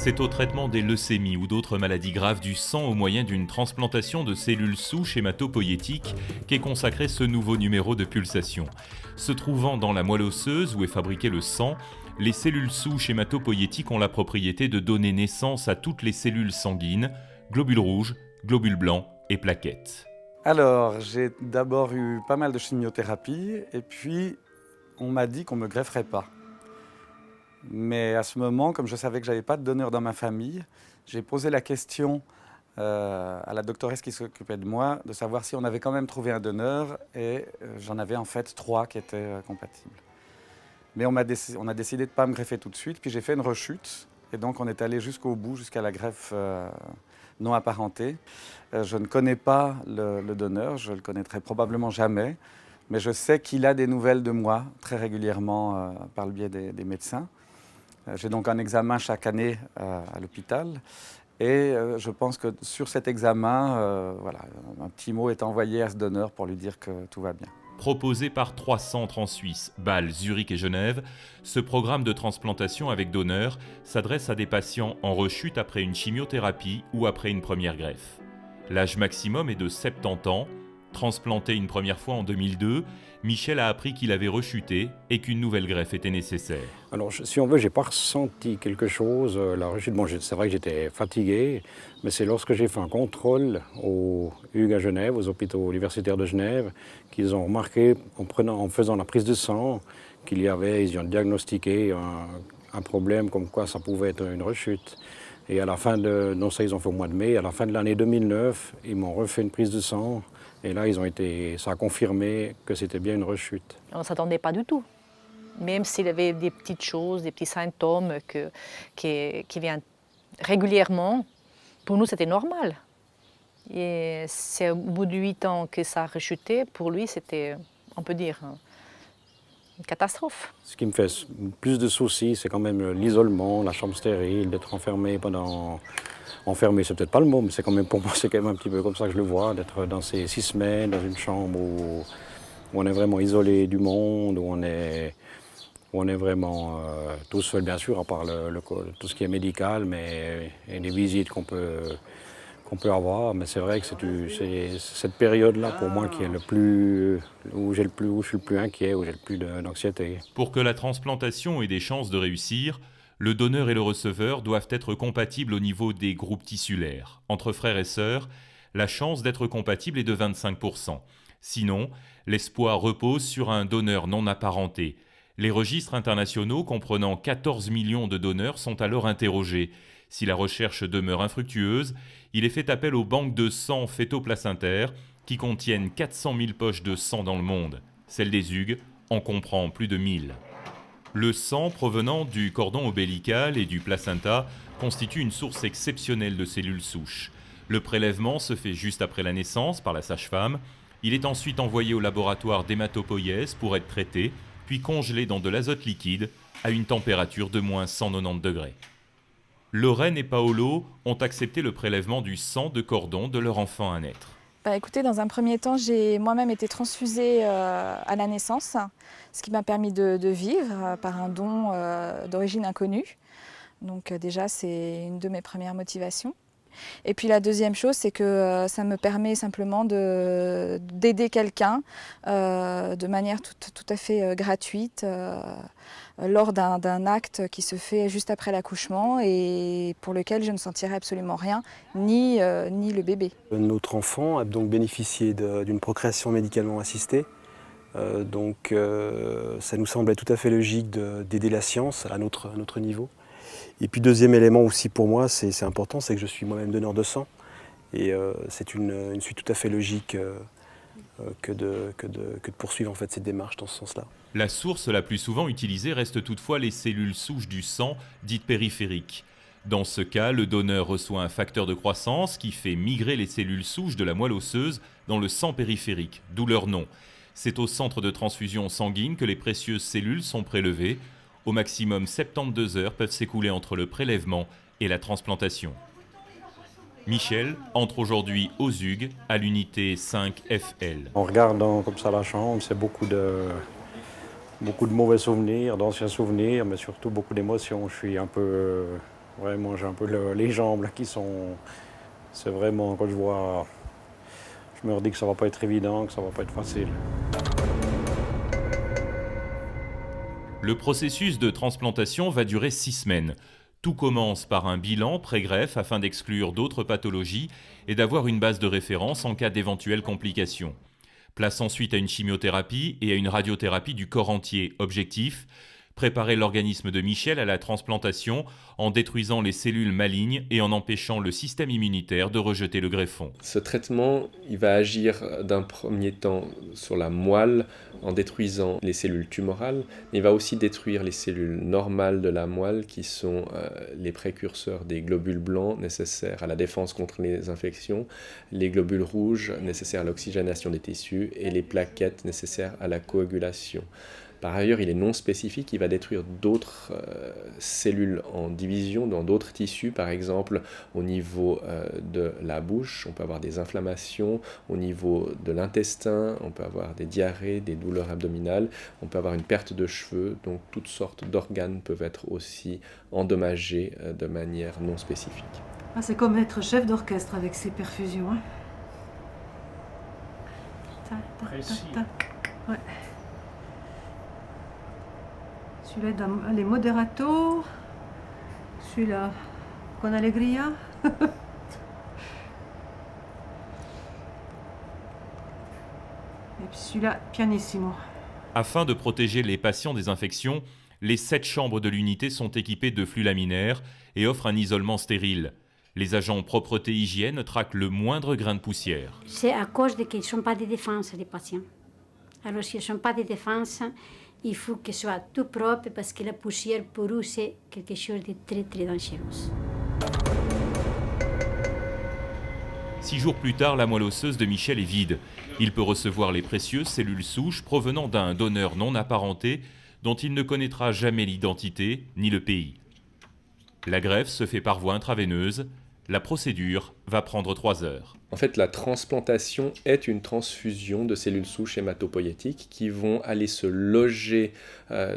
C'est au traitement des leucémies ou d'autres maladies graves du sang au moyen d'une transplantation de cellules souches hématopoïétiques qu'est consacré ce nouveau numéro de Pulsation. Se trouvant dans la moelle osseuse où est fabriqué le sang, les cellules souches hématopoïétiques ont la propriété de donner naissance à toutes les cellules sanguines, globules rouges, globules blancs et plaquettes. Alors, j'ai d'abord eu pas mal de chimiothérapie et puis on m'a dit qu'on ne me grefferait pas. Mais à ce moment, comme je savais que je n'avais pas de donneur dans ma famille, j'ai posé la question à la doctoresse qui s'occupait de moi de savoir si on avait quand même trouvé un donneur et j'en avais en fait 3 qui étaient compatibles. Mais on a décidé de ne pas me greffer tout de suite, puis j'ai fait une rechute et donc on est allé jusqu'au bout, jusqu'à la greffe non apparentée. Je ne connais pas le donneur, je ne le connaîtrai probablement jamais, mais je sais qu'il a des nouvelles de moi très régulièrement par le biais des médecins. J'ai donc un examen chaque année à l'hôpital et je pense que sur cet examen, voilà, un petit mot est envoyé à ce donneur pour lui dire que tout va bien. Proposé par 3 centres en Suisse, Bâle, Zurich et Genève, ce programme de transplantation avec donneur s'adresse à des patients en rechute après une chimiothérapie ou après une première greffe. L'âge maximum est de 70 ans. Transplanté une première fois en 2002, Michel a appris qu'il avait rechuté et qu'une nouvelle greffe était nécessaire. Alors, si on veut, j'ai pas ressenti quelque chose. La rechute, bon, c'est vrai que j'étais fatigué, mais c'est lorsque j'ai fait un contrôle au Hugues à Genève, aux hôpitaux universitaires de Genève, qu'ils ont remarqué, en faisant la prise de sang, ils ont diagnostiqué un problème comme quoi ça pouvait être une rechute. Et à la fin non, ça ils ont fait au mois de mai, à la fin de l'année 2009, ils m'ont refait une prise de sang. Et là, ça a confirmé que c'était bien une rechute. On ne s'attendait pas du tout. Même s'il avait des petites choses, des petits symptômes qui viennent régulièrement, pour nous, c'était normal. Et c'est au bout de 8 ans que ça a rechuté. Pour lui, c'était, on peut dire, une catastrophe. Ce qui me fait plus de soucis, c'est quand même l'isolement, la chambre stérile, d'être enfermé pendant... Enfermé, c'est peut-être pas le mot, mais c'est quand même, pour moi, c'est quand même un petit peu comme ça que je le vois, d'être dans ces 6 semaines, dans une chambre où on est vraiment isolé du monde, où on est vraiment tout seul, bien sûr, à part tout ce qui est médical, mais et les visites qu'on peut avoir. Mais c'est vrai que c'est cette période-là, pour moi, qui est où je suis le plus inquiet, où j'ai le plus d'anxiété. Pour que la transplantation ait des chances de réussir, le donneur et le receveur doivent être compatibles au niveau des groupes tissulaires. Entre frères et sœurs, la chance d'être compatible est de 25%. Sinon, l'espoir repose sur un donneur non apparenté. Les registres internationaux comprenant 14 millions de donneurs sont alors interrogés. Si la recherche demeure infructueuse, il est fait appel aux banques de sang fœto-placentaires qui contiennent 400 000 poches de sang dans le monde. Celle des Hugues en comprend plus de 1000. Le sang provenant du cordon ombilical et du placenta constitue une source exceptionnelle de cellules souches. Le prélèvement se fait juste après la naissance par la sage-femme. Il est ensuite envoyé au laboratoire d'hématopoïèse pour être traité, puis congelé dans de l'azote liquide à une température de moins 190 degrés. Lorraine et Paolo ont accepté le prélèvement du sang de cordon de leur enfant à naître. Écoutez, dans un premier temps, j'ai moi-même été transfusée à la naissance, ce qui m'a permis de vivre par un don d'origine inconnue. Donc déjà, c'est une de mes premières motivations. Et puis la deuxième chose, c'est que ça me permet simplement d'aider quelqu'un de manière tout à fait gratuite lors d'un acte qui se fait juste après l'accouchement et pour lequel je ne sentirai absolument rien, ni le bébé. Notre enfant a donc bénéficié d'une procréation médicalement assistée. Ça nous semblait tout à fait logique d'aider la science à notre niveau. Et puis deuxième élément aussi pour moi, c'est important, c'est que je suis moi-même donneur de sang. Et c'est une suite tout à fait logique que de poursuivre en fait cette démarche dans ce sens-là. La source la plus souvent utilisée reste toutefois les cellules souches du sang, dites périphériques. Dans ce cas, le donneur reçoit un facteur de croissance qui fait migrer les cellules souches de la moelle osseuse dans le sang périphérique, d'où leur nom. C'est au centre de transfusion sanguine que les précieuses cellules sont prélevées. Au maximum 72 heures peuvent s'écouler entre le prélèvement et la transplantation. Michel entre aujourd'hui aux Hugues à l'unité 5FL. En regardant comme ça la chambre, c'est beaucoup de mauvais souvenirs, d'anciens souvenirs, mais surtout beaucoup d'émotions. Je suis un peu Vraiment, j'ai un peu les jambes là, qui sont... C'est vraiment, quand je vois... Je me dis que ça ne va pas être évident, que ça ne va pas être facile. Le processus de transplantation va durer 6 semaines. Tout commence par un bilan pré-greffe afin d'exclure d'autres pathologies et d'avoir une base de référence en cas d'éventuelles complications. Place ensuite à une chimiothérapie et à une radiothérapie du corps entier. Objectif : préparer l'organisme de Michel à la transplantation en détruisant les cellules malignes et en empêchant le système immunitaire de rejeter le greffon. Ce traitement, il va agir d'un premier temps sur la moelle en détruisant les cellules tumorales, mais il va aussi détruire les cellules normales de la moelle qui sont les précurseurs des globules blancs nécessaires à la défense contre les infections, les globules rouges nécessaires à l'oxygénation des tissus et les plaquettes nécessaires à la coagulation. Par ailleurs, il est non spécifique, il va détruire d'autres cellules en division dans d'autres tissus, par exemple au niveau de la bouche, on peut avoir des inflammations, au niveau de l'intestin, on peut avoir des diarrhées, des douleurs abdominales, on peut avoir une perte de cheveux, donc toutes sortes d'organes peuvent être aussi endommagés de manière non spécifique. Ah, c'est comme être chef d'orchestre avec ces perfusions. Hein. Ouais. Celui-là, les moderato. Celui-là, con alegria. Et puis celui-là, pianissimo. Afin de protéger les patients des infections, les 7 chambres de l'unité sont équipées de flux laminaires et offrent un isolement stérile. Les agents propreté-hygiène traquent le moindre grain de poussière. C'est à cause qu'ils ne sont pas de défense, les patients. Alors, s'ils ne sont pas de défense, il faut que ce soit tout propre parce que la poussière, pour eux, c'est quelque chose de très, très dangereux. 6 jours plus tard, la moelle osseuse de Michel est vide. Il peut recevoir les précieuses cellules souches provenant d'un donneur non apparenté dont il ne connaîtra jamais l'identité ni le pays. La greffe se fait par voie intraveineuse. La procédure va prendre 3 heures. En fait, la transplantation est une transfusion de cellules souches hématopoïétiques qui vont aller se loger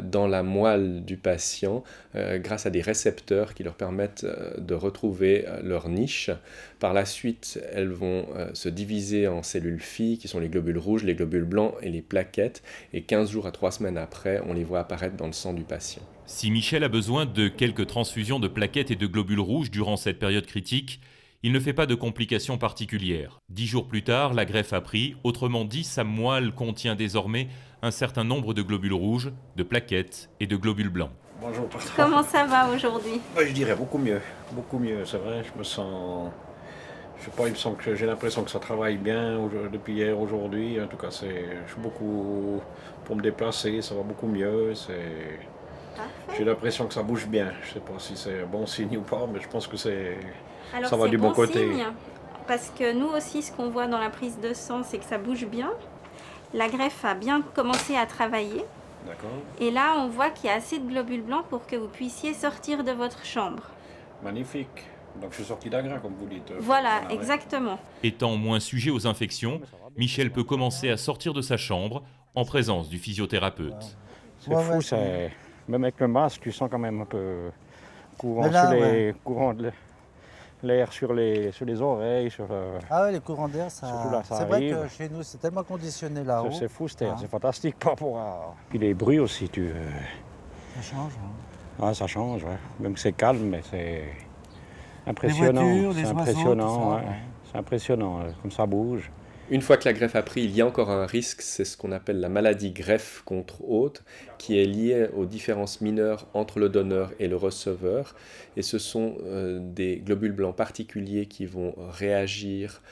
dans la moelle du patient grâce à des récepteurs qui leur permettent de retrouver leur niche. Par la suite, elles vont se diviser en cellules filles qui sont les globules rouges, les globules blancs et les plaquettes. Et 15 jours à 3 semaines après, on les voit apparaître dans le sang du patient. Si Michel a besoin de quelques transfusions de plaquettes et de globules rouges durant cette période critique, il ne fait pas de complications particulières. 10 jours plus tard, la greffe a pris, autrement dit, sa moelle contient désormais un certain nombre de globules rouges, de plaquettes et de globules blancs. Bonjour, patron. Comment ça va aujourd'hui? Je dirais beaucoup mieux, c'est vrai, je me sens... Je sais pas, il me semble que j'ai l'impression que ça travaille bien depuis hier, aujourd'hui. En tout cas, je suis beaucoup... Pour me déplacer, ça va beaucoup mieux, J'ai l'impression que ça bouge bien. Je ne sais pas si c'est un bon signe ou pas, mais je pense que ça va du bon côté. Signe, parce que nous aussi, ce qu'on voit dans la prise de sang, c'est que ça bouge bien. La greffe a bien commencé à travailler. D'accord. Et là, on voit qu'il y a assez de globules blancs pour que vous puissiez sortir de votre chambre. Magnifique. Donc je suis sorti d'Agra, comme vous dites. Voilà, exactement. Étant moins sujet aux infections, Michel peut commencer à sortir de sa chambre en présence du physiothérapeute. C'est fou, même avec le masque, tu sens quand même un peu courant de l'air sur les oreilles. Ah ouais, les courants d'air, ça c'est vrai que chez nous, c'est tellement conditionné là-haut. C'est fou, c'est fantastique par rapport à... Puis les bruits aussi, Ça change. Ah, ça change, ouais. Même que c'est calme, mais c'est impressionnant. Les voitures, les oiseaux, impressionnant, tout ça, C'est impressionnant, comme ça bouge. Une fois que la greffe a pris, il y a encore un risque, c'est ce qu'on appelle la maladie greffe contre hôte, qui est liée aux différences mineures entre le donneur et le receveur. Et ce sont des globules blancs particuliers qui vont réagir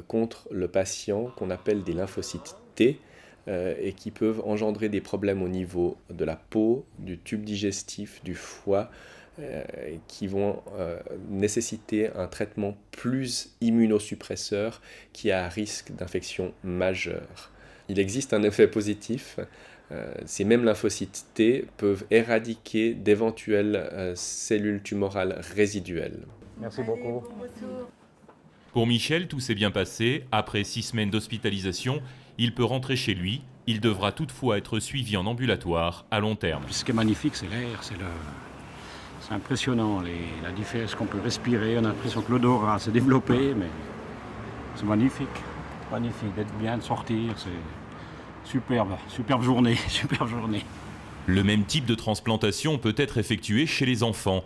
contre le patient, qu'on appelle des lymphocytes T, et qui peuvent engendrer des problèmes au niveau de la peau, du tube digestif, du foie, qui vont nécessiter un traitement plus immunosuppresseur qui a un risque d'infection majeure. Il existe un effet positif. Ces mêmes lymphocytes T peuvent éradiquer d'éventuelles cellules tumorales résiduelles. Merci beaucoup. Pour Michel, tout s'est bien passé. Après 6 semaines d'hospitalisation, il peut rentrer chez lui. Il devra toutefois être suivi en ambulatoire à long terme. Ce qui est magnifique, c'est l'air, C'est impressionnant, la différence qu'on peut respirer. On a l'impression que l'odorat s'est développé, mais c'est magnifique. Magnifique d'être bien, de sortir. C'est superbe journée, superbe journée. Le même type de transplantation peut être effectué chez les enfants.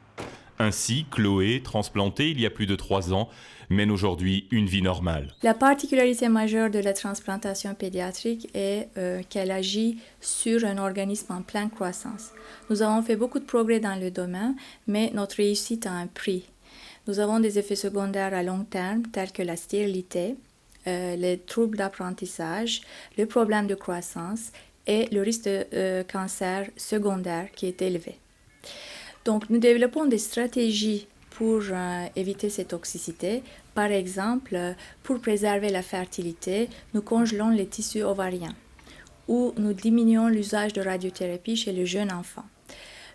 Ainsi, Chloé, transplantée il y a plus de 3 ans, mène aujourd'hui une vie normale. La particularité majeure de la transplantation pédiatrique est qu'elle agit sur un organisme en pleine croissance. Nous avons fait beaucoup de progrès dans le domaine, mais notre réussite a un prix. Nous avons des effets secondaires à long terme, tels que la stérilité, les troubles d'apprentissage, le problème de croissance et le risque de cancer secondaire qui est élevé. Donc, nous développons des stratégies pour éviter ces toxicités. Par exemple, pour préserver la fertilité, nous congelons les tissus ovariens ou nous diminuons l'usage de radiothérapie chez les jeunes enfants.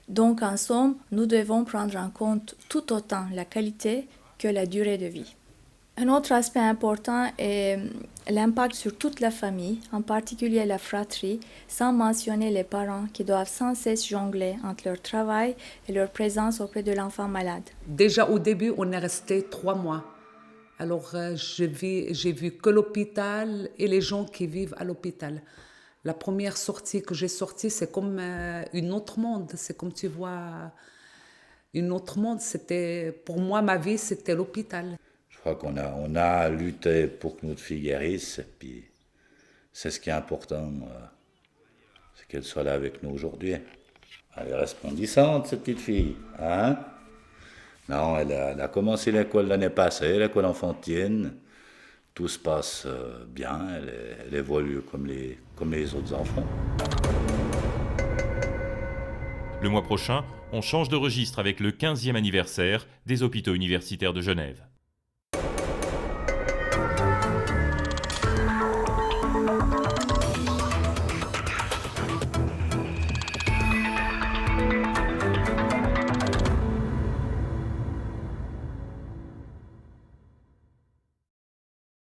Donc, en somme, nous devons prendre en compte tout autant la qualité que la durée de vie. Un autre aspect important est l'impact sur toute la famille, en particulier la fratrie, sans mentionner les parents qui doivent sans cesse jongler entre leur travail et leur présence auprès de l'enfant malade. Déjà au début, on est resté 3 mois. Alors j'ai vu que l'hôpital et les gens qui vivent à l'hôpital. La première sortie que j'ai sortie, c'est comme un autre monde. C'est comme tu vois, un autre monde. Pour moi, ma vie, c'était l'hôpital. Je crois qu'on a lutté pour que notre fille guérisse, et puis c'est ce qui est important, c'est qu'elle soit là avec nous aujourd'hui. Elle est resplendissante, cette petite fille, hein? Non, elle a commencé l'école l'année passée, l'école enfantine. Tout se passe bien, elle évolue comme les autres enfants. Le mois prochain, on change de registre avec le 15e anniversaire des hôpitaux universitaires de Genève.